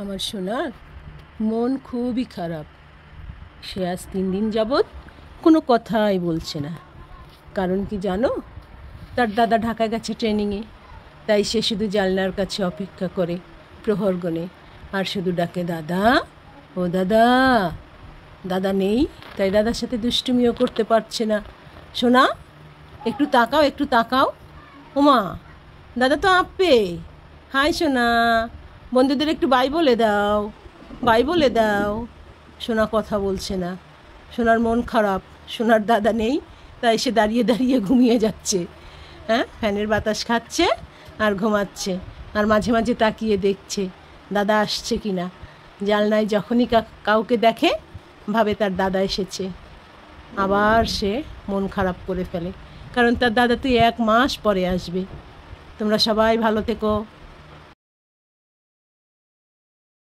আমার সোনার মন খুবই খারাপ। সে আজ 3 দিন যাবৎ কোনো কথাই বলছে না। কারণ কি জানো? তার দাদা ঢাকা গেছে ট্রেনিংয়ে, তাই সে শুধু জানলার কাছে অপেক্ষা করে প্রহরগণে, আর শুধু ডাকে দাদা, ও দাদা। দাদা নেই, তাই দাদার সাথে দুষ্টুমিও করতে পারছে না। সোনা, একটু তাকাও, একটু তাকাও। ওমা, দাদা তো আপে। হাই সোনা, বন্ধুদের একটু বাই বলে দাও, বাই বলে দাও। সোনা কথা বলছে না। সোনার মন খারাপ, সোনার দাদা নেই, তাই সে দাঁড়িয়ে দাঁড়িয়ে ঘুমিয়ে যাচ্ছে। হ্যাঁ, ফ্যানের বাতাস খাচ্ছে আর ঘুমাচ্ছে, আর মাঝে মাঝে তাকিয়ে দেখছে দাদা আসছে কি না। জানলায় যখনই কাউকে দেখে ভাবে তার দাদা এসেছে। আবার সে মন খারাপ করে ফেলে, কারণ তার দাদা তুই 1 মাস পরে আসবে। তোমরা সবাই ভালো থেকো।